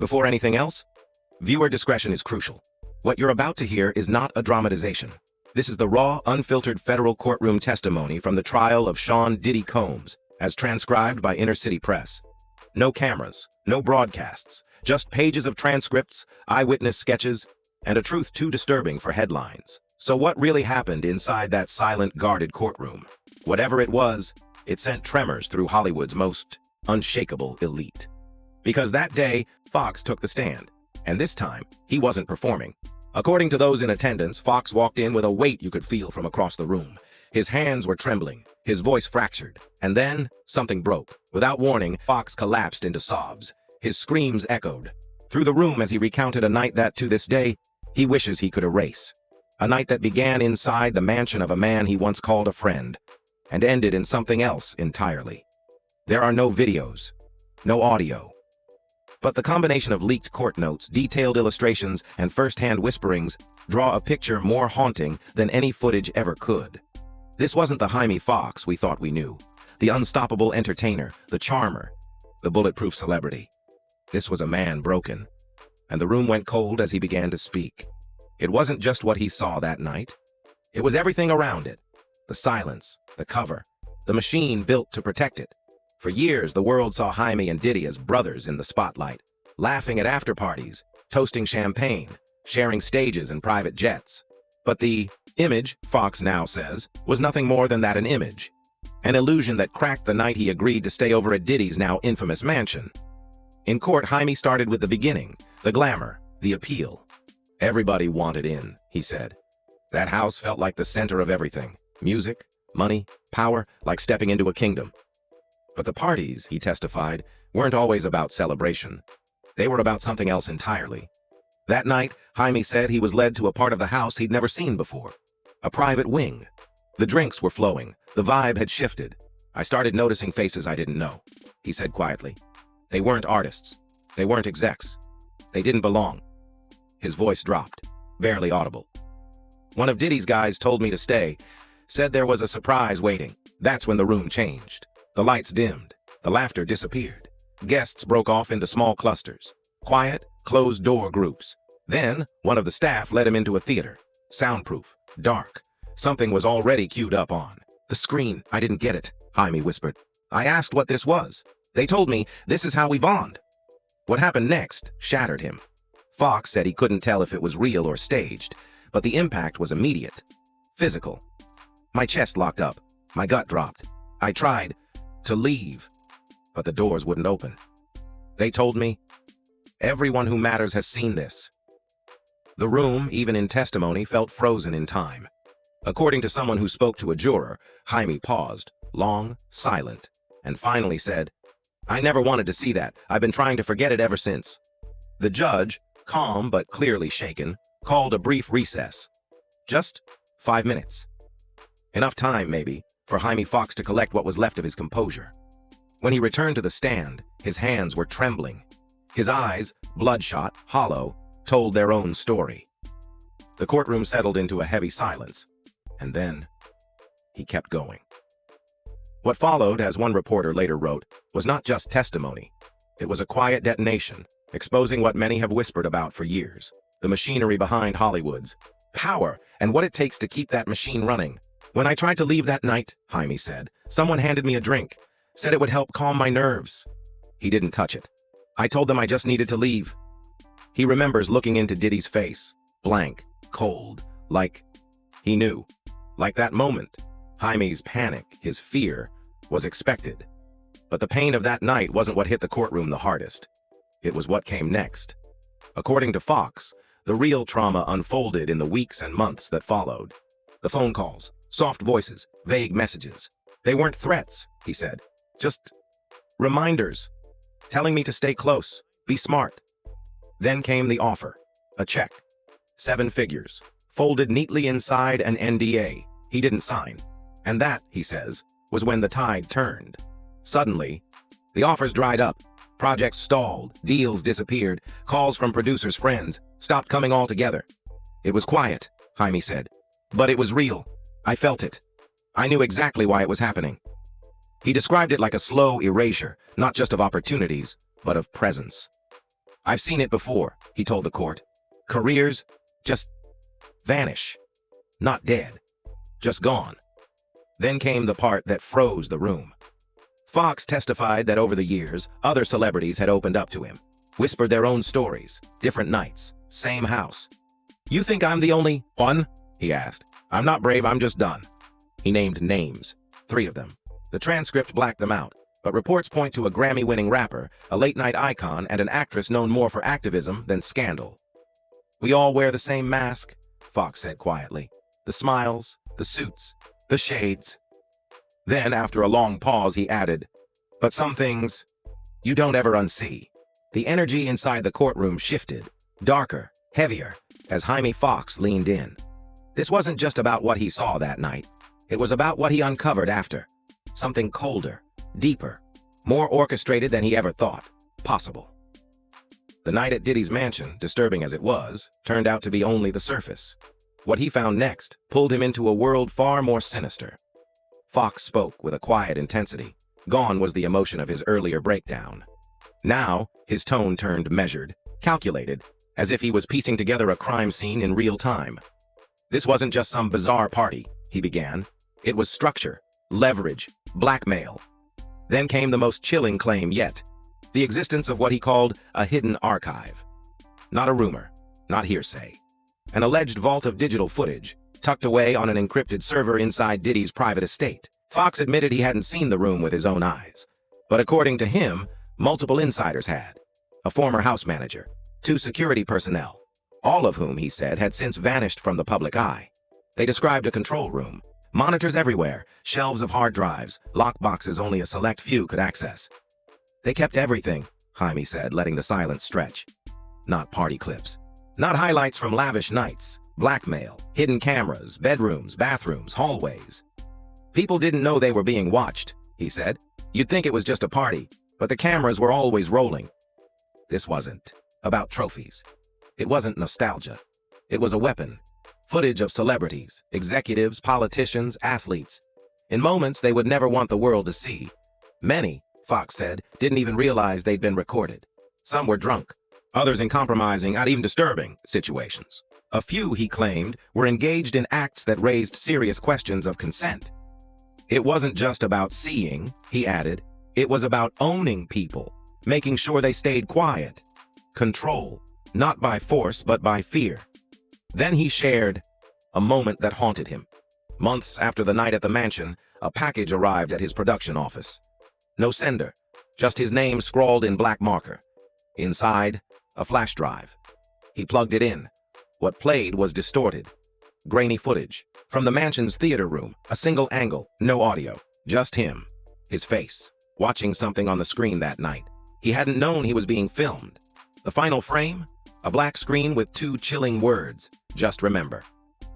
Before anything else, viewer discretion is crucial. What you're about to hear is not a dramatization. This is the raw, unfiltered federal courtroom testimony from the trial of Sean Diddy Combs, as transcribed by Inner City Press. No cameras, no broadcasts, just pages of transcripts, eyewitness sketches, and a truth too disturbing for headlines. So what really happened inside that silent, guarded courtroom? Whatever it was, it sent tremors through Hollywood's most unshakable elite. Because that day, Foxx took the stand, and this time, he wasn't performing. According to those in attendance, Foxx walked in with a weight you could feel from across the room. His hands were trembling, his voice fractured, and then something broke. Without warning, Foxx collapsed into sobs. His screams echoed through the room as he recounted a night that, to this day, he wishes he could erase. A night that began inside the mansion of a man he once called a friend, and ended in something else entirely. There are no videos, no audio. But the combination of leaked court notes, detailed illustrations, and first-hand whisperings draw a picture more haunting than any footage ever could. This wasn't the Jaime Foxx we thought we knew, the unstoppable entertainer, the charmer, the bulletproof celebrity. This was a man broken, and the room went cold as he began to speak. It wasn't just what he saw that night. It was everything around it. The silence, the cover, the machine built to protect it. For years, the world saw Jaime and Diddy as brothers in the spotlight, laughing at after-parties, toasting champagne, sharing stages and private jets. But the image, Foxx now says, was nothing more than that, an image. An illusion that cracked the night he agreed to stay over at Diddy's now infamous mansion. In court, Jaime started with the beginning, the glamour, the appeal. Everybody wanted in, he said. That house felt like the center of everything. Music, money, power, like stepping into a kingdom. But the parties, he testified, weren't always about celebration. They were about something else entirely. That night, Jaime said he was led to a part of the house he'd never seen before. A private wing. The drinks were flowing. The vibe had shifted. I started noticing faces I didn't know, he said quietly. They weren't artists. They weren't execs. They didn't belong. His voice dropped, barely audible. One of Diddy's guys told me to stay, said there was a surprise waiting. That's when the room changed. The lights dimmed. The laughter disappeared. Guests broke off into small clusters. Quiet, closed-door groups. Then, one of the staff led him into a theater. Soundproof. Dark. Something was already queued up on. The screen. I didn't get it, Jaime whispered. I asked what this was. They told me, this is how we bond. What happened next shattered him. Foxx said he couldn't tell if it was real or staged, but the impact was immediate. Physical. My chest locked up. My gut dropped. I tried to leave, but the doors wouldn't open. They told me, everyone who matters has seen this. The room, even in testimony, felt frozen in time. According to someone who spoke to a juror, Jaime paused, long, silent, and finally said, I never wanted to see that. I've been trying to forget it ever since. The judge, calm but clearly shaken, called a brief recess. Just 5 minutes. Enough time, maybe, for Jaime Foxx to collect what was left of his composure. When he returned to the stand, his hands were trembling. His eyes, bloodshot, hollow, told their own story. The courtroom settled into a heavy silence, and then he kept going. What followed, as one reporter later wrote, was not just testimony. It was a quiet detonation, exposing what many have whispered about for years, the machinery behind Hollywood's power and what it takes to keep that machine running. When I tried to leave that night, Jaime said, someone handed me a drink, said it would help calm my nerves. He didn't touch it. I told them I just needed to leave. He remembers looking into Diddy's face, blank, cold, like he knew. Like that moment, Jaime's panic, his fear, was expected. But the pain of that night wasn't what hit the courtroom the hardest. It was what came next. According to Foxx, the real trauma unfolded in the weeks and months that followed. The phone calls, soft voices, vague messages. They weren't threats, he said. Just reminders, telling me to stay close, be smart. Then came the offer, a check, 7 figures, folded neatly inside an NDA he didn't sign. And that, he says, was when the tide turned. Suddenly, the offers dried up, projects stalled, deals disappeared, calls from producers' friends stopped coming altogether. It was quiet, Jaime said, but it was real. I felt it. I knew exactly why it was happening. He described it like a slow erasure, not just of opportunities, but of presence. I've seen it before, he told the court. Careers just vanish. Not dead. Just gone. Then came the part that froze the room. Foxx testified that over the years, other celebrities had opened up to him, whispered their own stories, different nights, same house. You think I'm the only one? He asked. I'm not brave, I'm just done. He named names, 3 of them. The transcript blacked them out, but reports point to a Grammy-winning rapper, a late-night icon, and an actress known more for activism than scandal. We all wear the same mask, Foxx said quietly. The smiles, the suits, the shades. Then, after a long pause, he added, but some things you don't ever unsee. The energy inside the courtroom shifted, darker, heavier, as Jaime Foxx leaned in. This wasn't just about what he saw that night. It was about what he uncovered after. Something colder, deeper, more orchestrated than he ever thought possible. The night at Diddy's mansion, disturbing as it was, turned out to be only the surface. What he found next pulled him into a world far more sinister. Foxx spoke with a quiet intensity. Gone was the emotion of his earlier breakdown. Now, his tone turned measured, calculated, as if he was piecing together a crime scene in real time. This wasn't just some bizarre party, he began. It was structure, leverage, blackmail. Then came the most chilling claim yet, the existence of what he called a hidden archive. Not a rumor, not hearsay. An alleged vault of digital footage, tucked away on an encrypted server inside Diddy's private estate. Foxx admitted he hadn't seen the room with his own eyes. But according to him, multiple insiders had. A former house manager, 2 security personnel, all of whom, he said, had since vanished from the public eye. They described a control room, monitors everywhere, shelves of hard drives, lockboxes only a select few could access. They kept everything, Jaime said, letting the silence stretch. Not party clips. Not highlights from lavish nights. Blackmail, hidden cameras, bedrooms, bathrooms, hallways. People didn't know they were being watched, he said. You'd think it was just a party, but the cameras were always rolling. This wasn't about trophies. It wasn't nostalgia. It was a weapon. Footage of celebrities, executives, politicians, athletes. In moments they would never want the world to see. Many, Foxx said, didn't even realize they'd been recorded. Some were drunk, others in compromising, not even disturbing, situations. A few, he claimed, were engaged in acts that raised serious questions of consent. It wasn't just about seeing, he added. It was about owning people, making sure they stayed quiet. Control, not by force but by fear. Then he shared a moment that haunted him. Months after the night at the mansion, a package arrived at his production office. No sender, just his name scrawled in black marker. Inside, a flash drive. He plugged it in. What played was distorted, grainy footage. From the mansion's theater room, a single angle, no audio, just him, his face, watching something on the screen that night. He hadn't known he was being filmed. The final frame? A black screen with 2 chilling words, just remember.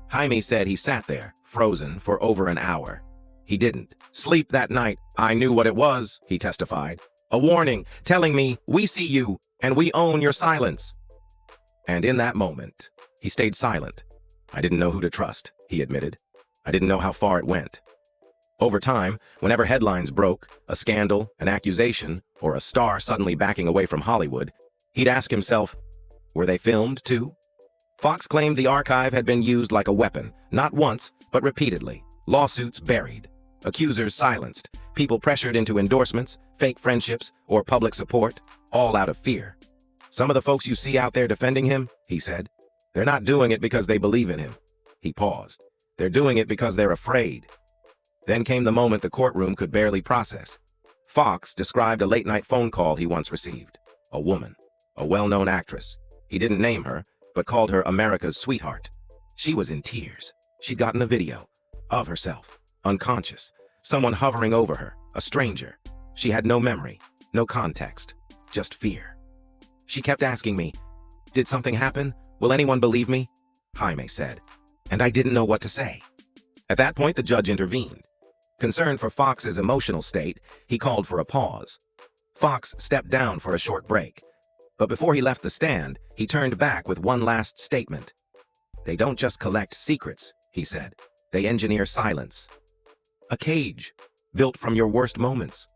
Jaime said he sat there, frozen, for over an hour. He didn't sleep that night. I knew what it was, he testified. A warning, telling me, we see you, and we own your silence. And in that moment, he stayed silent. I didn't know who to trust, he admitted. I didn't know how far it went. Over time, whenever headlines broke, a scandal, an accusation, or a star suddenly backing away from Hollywood, he'd ask himself, were they filmed too? Foxx claimed the archive had been used like a weapon, not once, but repeatedly. Lawsuits buried, accusers silenced, people pressured into endorsements, fake friendships, or public support, all out of fear. Some of the folks you see out there defending him, he said, they're not doing it because they believe in him. He paused. They're doing it because they're afraid. Then came the moment the courtroom could barely process. Foxx described a late-night phone call he once received. A woman, a well-known actress. He didn't name her, but called her America's sweetheart. She was in tears. She'd gotten a video of herself, unconscious, someone hovering over her, a stranger. She had no memory, no context, just fear. She kept asking me, did something happen? Will anyone believe me? Jaime said, and I didn't know what to say. At that point, the judge intervened. Concerned for Foxx's emotional state, he called for a pause. Foxx stepped down for a short break. But before he left the stand, he turned back with one last statement. They don't just collect secrets, he said. They engineer silence. A cage, built from your worst moments.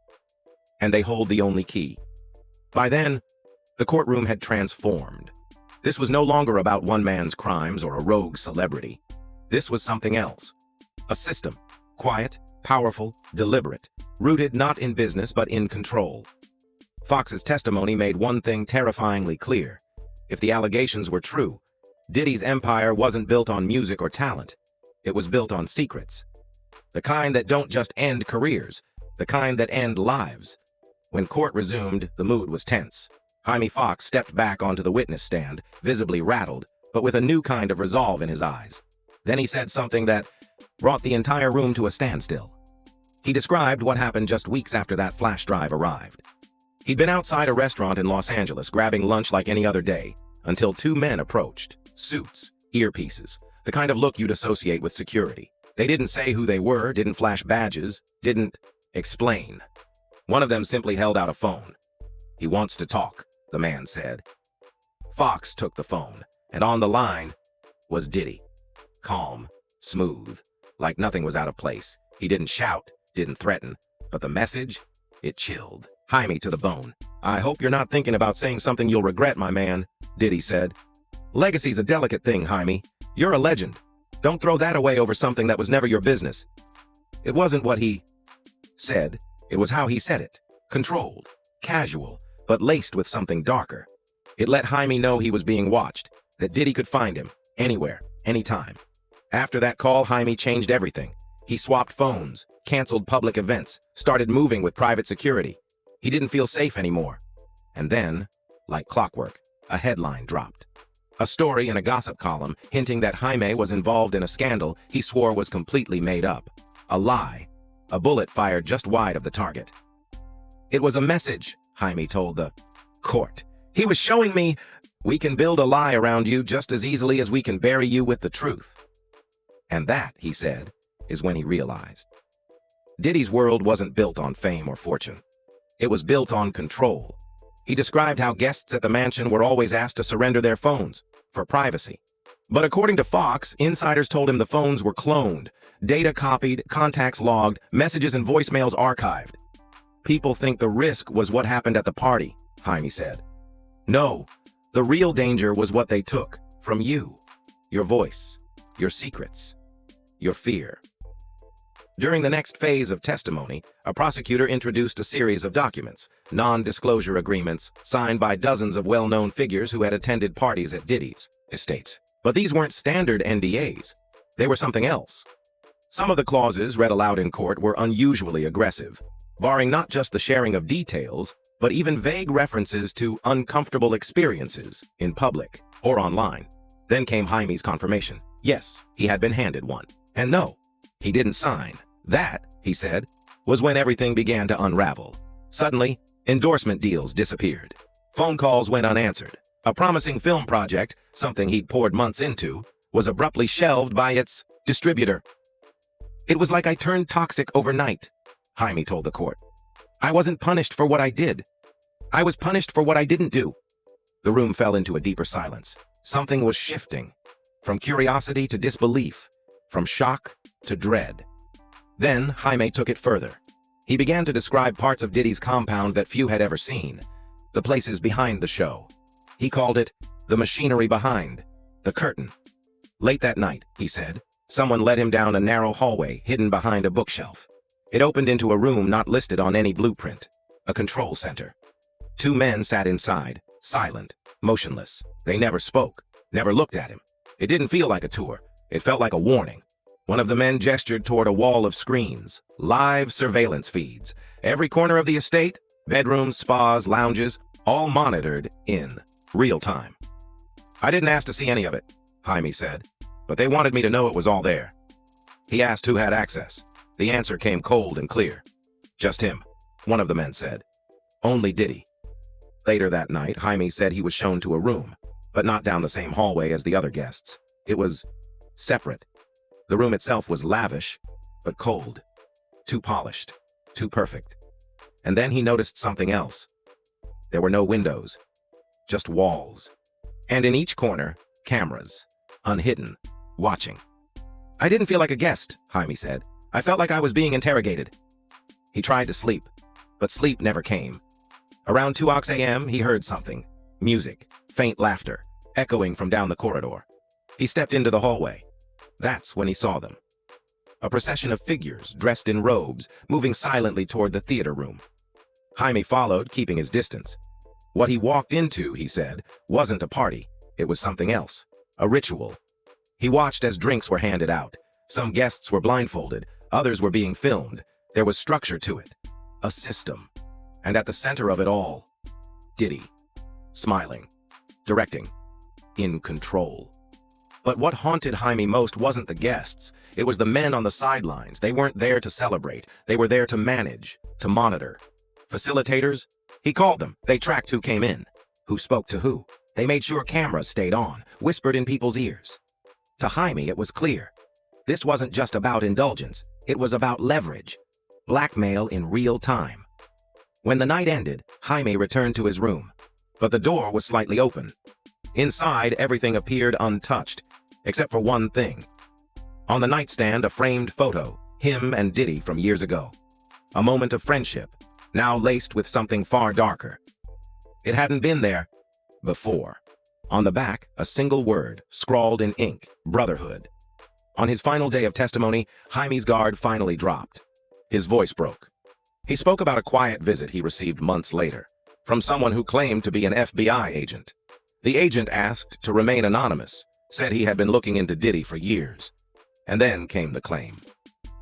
And they hold the only key. By then, The courtroom had transformed. This was no longer about one man's crimes or a rogue celebrity. This was something else. A system. Quiet, powerful, deliberate. Rooted not in business but in control. Foxx's testimony made one thing terrifyingly clear. If the allegations were true, Diddy's empire wasn't built on music or talent. It was built on secrets. The kind that don't just end careers, the kind that end lives. When court resumed, the mood was tense. Foxx stepped back onto the witness stand, visibly rattled, but with a new kind of resolve in his eyes. Then he said something that brought the entire room to a standstill. He described what happened just weeks after that flash drive arrived. He'd been outside a restaurant in Los Angeles grabbing lunch like any other day, until two men approached. Suits, earpieces, the kind of look you'd associate with security. They didn't say who they were, didn't flash badges, didn't explain. One of them simply held out a phone. "He wants to talk," the man said. Foxx took the phone, and on the line was Diddy. Calm, smooth, like nothing was out of place. He didn't shout, didn't threaten, but the message, it chilled Jaime to the bone. "I hope you're not thinking about saying something you'll regret, my man," Diddy said. "Legacy's a delicate thing, Jaime. You're a legend. Don't throw that away over something that was never your business." It wasn't what he said, it was how he said it. Controlled, casual, but laced with something darker. It let Jaime know he was being watched, that Diddy could find him, anywhere, anytime. After that call, Jaime changed everything. He swapped phones, canceled public events, started moving with private security. He didn't feel safe anymore. And then, like clockwork, a headline dropped. A story in a gossip column hinting that Jaime was involved in a scandal he swore was completely made up. A lie. A bullet fired just wide of the target. "It was a message," Jaime told the court. "He was showing me, we can build a lie around you just as easily as we can bury you with the truth." And that, he said, is when he realized. Diddy's world wasn't built on fame or fortune. It was built on control. He described how guests at the mansion were always asked to surrender their phones for privacy. But according to Foxx, insiders told him the phones were cloned, data copied, contacts logged, messages and voicemails archived. "People think the risk was what happened at the party," Jaime said. "No, the real danger was what they took from you. Your voice, your secrets, your fear." During the next phase of testimony, a prosecutor introduced a series of documents, non-disclosure agreements, signed by dozens of well-known figures who had attended parties at Diddy's estates. But these weren't standard NDAs. They were something else. Some of the clauses read aloud in court were unusually aggressive, barring not just the sharing of details, but even vague references to uncomfortable experiences in public or online. Then came Jaime's confirmation. Yes, he had been handed one. And no, he didn't sign. That, he said, was when everything began to unravel. Suddenly, endorsement deals disappeared. Phone calls went unanswered. A promising film project, something he'd poured months into, was abruptly shelved by its distributor. "It was like I turned toxic overnight," Jaime told the court. "I wasn't punished for what I did. I was punished for what I didn't do." The room fell into a deeper silence. Something was shifting, from curiosity to disbelief, from shock to dread. Then Jaime took it further. He began to describe parts of Diddy's compound that few had ever seen, the places behind the show. He called it the machinery behind, the curtain. Late that night, he said, someone led him down a narrow hallway hidden behind a bookshelf. It opened into a room not listed on any blueprint, a control center. Two men sat inside, silent, motionless. They never spoke, never looked at him. It didn't feel like a tour. It felt like a warning. One of the men gestured toward a wall of screens, live surveillance feeds. Every corner of the estate, bedrooms, spas, lounges, all monitored in real time. "I didn't ask to see any of it," Jaime said, "but they wanted me to know it was all there." He asked who had access. The answer came cold and clear. "Just him," one of the men said. "Only Diddy." Later that night, Jaime said he was shown to a room, but not down the same hallway as the other guests. It was separate. The room itself was lavish, but cold. Too polished. Too perfect. And then he noticed something else. There were no windows. Just walls. And in each corner, cameras. Unhidden. Watching. "I didn't feel like a guest," Jaime said. "I felt like I was being interrogated." He tried to sleep, but sleep never came. Around 2 a.m., he heard something. Music, faint laughter, echoing from down the corridor. He stepped into the hallway. That's when he saw them. A procession of figures, dressed in robes, moving silently toward the theater room. Jaime followed, keeping his distance. What he walked into, he said, wasn't a party. It was something else. A ritual. He watched as drinks were handed out. Some guests were blindfolded. Others were being filmed. There was structure to it. A system. And at the center of it all, Diddy. Smiling. Directing. In control. But what haunted Jaime most wasn't the guests. It was the men on the sidelines. They weren't there to celebrate. They were there to manage, to monitor. Facilitators? He called them. They tracked who came in, who spoke to who. They made sure cameras stayed on, whispered in people's ears. To Jaime, it was clear. This wasn't just about indulgence. It was about leverage. Blackmail in real time. When the night ended, Jaime returned to his room. But the door was slightly open. Inside, everything appeared untouched, except for one thing. On the nightstand, a framed photo, him and Diddy from years ago. A moment of friendship, now laced with something far darker. It hadn't been there before. On the back, a single word, scrawled in ink, brotherhood. On his final day of testimony, Jaime's guard finally dropped. His voice broke. He spoke about a quiet visit he received months later, from someone who claimed to be an FBI agent. The agent asked to remain anonymous, said he had been looking into Diddy for years. And then came the claim.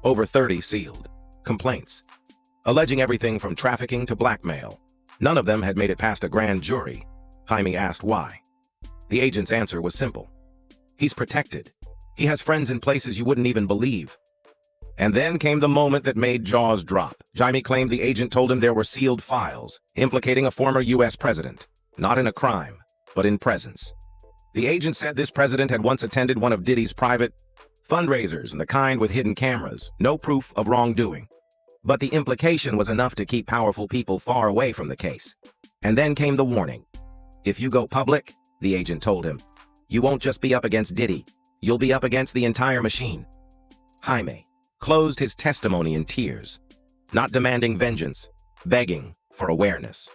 Over 30 sealed complaints, alleging everything from trafficking to blackmail. None of them had made it past a grand jury. Jaime asked why. The agent's answer was simple. He's protected. He has friends in places you wouldn't even believe. And then came the moment that made jaws drop. Jaime claimed the agent told him there were sealed files, implicating a former U.S. president, not in a crime, but in presence. The agent said this president had once attended one of Diddy's private fundraisers, and the kind with hidden cameras, no proof of wrongdoing. But the implication was enough to keep powerful people far away from the case. And then came the warning. If you go public, the agent told him, you won't just be up against Diddy, you'll be up against the entire machine. Jaime closed his testimony in tears, not demanding vengeance, begging for awareness.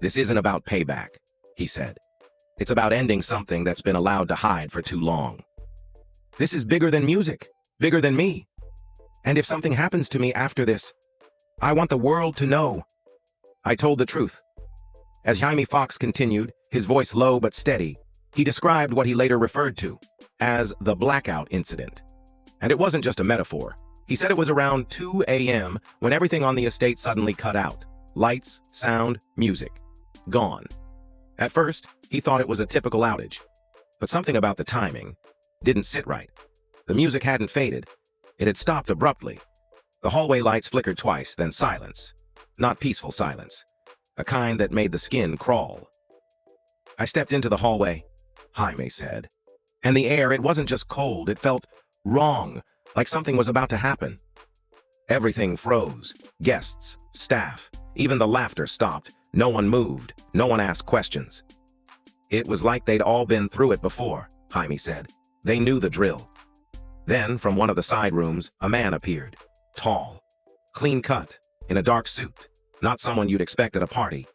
This isn't about payback, he said. It's about ending something that's been allowed to hide for too long. This is bigger than music, bigger than me. And if something happens to me after this, I want the world to know. I told the truth. As Jaime Foxx continued, his voice low but steady, he described what he later referred to as the blackout incident. And it wasn't just a metaphor. He said it was around 2 a.m. when everything on the estate suddenly cut out. Lights, sound, music. Gone. At first, he thought it was a typical outage. But something about the timing didn't sit right. The music hadn't faded. It had stopped abruptly. The hallway lights flickered twice, then silence. Not peaceful silence. A kind that made the skin crawl. I stepped into the hallway, Jaime said. And the air, it wasn't just cold, it felt wrong, like something was about to happen. Everything froze. Guests, staff, even the laughter stopped. No one moved. No one asked questions. It was like they'd all been through it before, Jaime said. They knew the drill. Then, from one of the side rooms, a man appeared. Tall, clean-cut, in a dark suit. Not someone you'd expect at a party.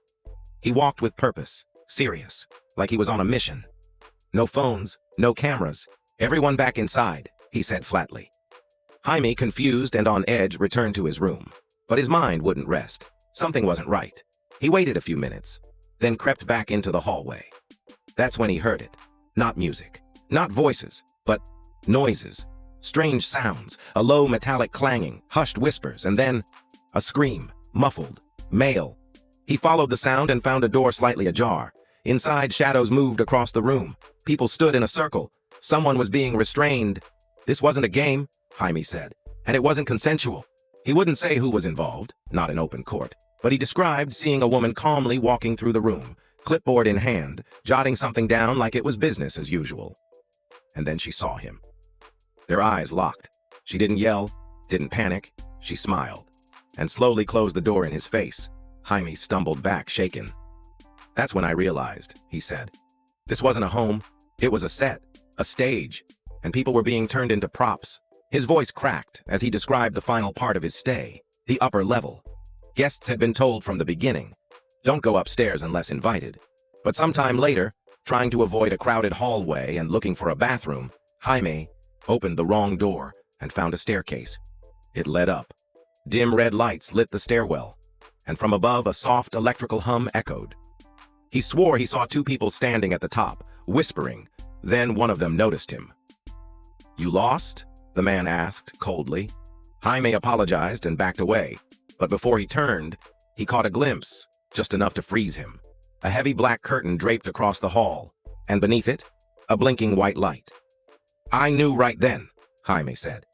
He walked with purpose, serious, like he was on a mission. No phones, no cameras. Everyone back inside, he said flatly. Jaime, confused and on edge, returned to his room. But his mind wouldn't rest. Something wasn't right. He waited a few minutes, then crept back into the hallway. That's when he heard it. Not music, not voices, but noises. Strange sounds, a low metallic clanging, hushed whispers, and then a scream, muffled, male. He followed the sound and found a door slightly ajar. Inside, shadows moved across the room. People stood in a circle. Someone was being restrained. This wasn't a game, Jaime said, and it wasn't consensual. He wouldn't say who was involved, not in open court, but he described seeing a woman calmly walking through the room, clipboard in hand, jotting something down like it was business as usual. And then she saw him. Their eyes locked. She didn't yell, didn't panic. She smiled, and slowly closed the door in his face. Jaime stumbled back, shaken. That's when I realized, he said. This wasn't a home. It was a set, a stage, and people were being turned into props. His voice cracked as he described the final part of his stay, the upper level. Guests had been told from the beginning, don't go upstairs unless invited. But But sometime later, trying to avoid a crowded hallway and looking for a bathroom, Jaime opened the wrong door and found a staircase. It led up. Dim red lights lit the stairwell, and from above a soft electrical hum echoed. He swore he saw two people standing at the top, whispering. Then one of them noticed him. "You lost?" the man asked coldly. Jaime apologized and backed away, but before he turned, he caught a glimpse, just enough to freeze him. A heavy black curtain draped across the hall, and beneath it, a blinking white light. "I knew right then," Jaime said.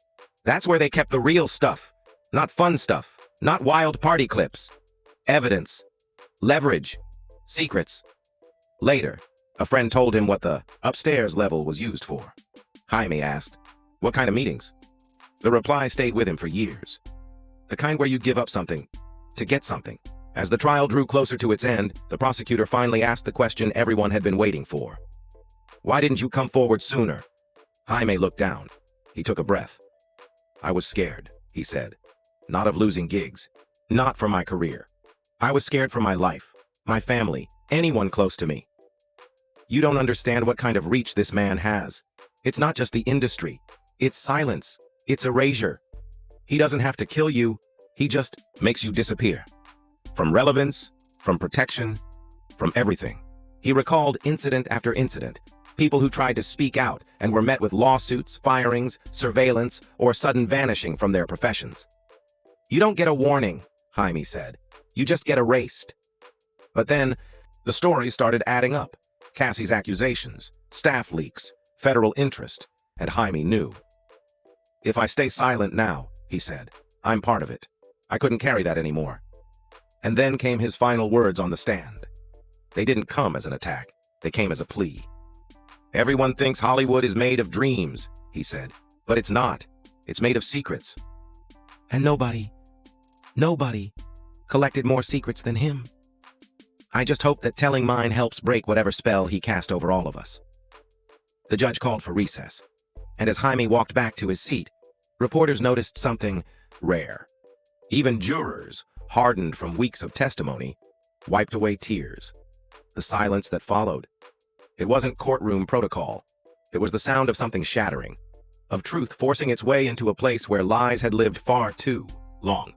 "That's where they kept the real stuff. Not fun stuff, not wild party clips. Evidence, leverage, secrets." Later, a friend told him what the upstairs level was used for. Jaime asked, "What kind of meetings?" The reply stayed with him for years. The kind where you give up something to get something. As the trial drew closer to its end, the prosecutor finally asked the question everyone had been waiting for. "Why didn't you come forward sooner?" Jaime looked down. He took a breath. "I was scared," he said. "Not of losing gigs. Not for my career. I was scared for my life, my family, anyone close to me." You don't understand what kind of reach this man has. It's not just the industry. It's silence. It's erasure. He doesn't have to kill you. He just makes you disappear. From relevance, from protection, from everything. He recalled incident after incident. People who tried to speak out and were met with lawsuits, firings, surveillance, or sudden vanishing from their professions. "You don't get a warning," Jaime said. "You just get erased." But then, the stories started adding up. Cassie's accusations, staff leaks, federal interest, and Jaime knew. "If I stay silent now," he said, "I'm part of it. I couldn't carry that anymore." And then came his final words on the stand. They didn't come as an attack. They came as a plea. "Everyone thinks Hollywood is made of dreams," he said, "but it's not. It's made of secrets. And nobody collected more secrets than him. I just hope that telling mine helps break whatever spell he cast over all of us." The judge called for recess, and as Jaime walked back to his seat, reporters noticed something rare. Even jurors, hardened from weeks of testimony, wiped away tears. The silence that followed. It wasn't courtroom protocol. It was the sound of something shattering, of truth forcing its way into a place where lies had lived far too long.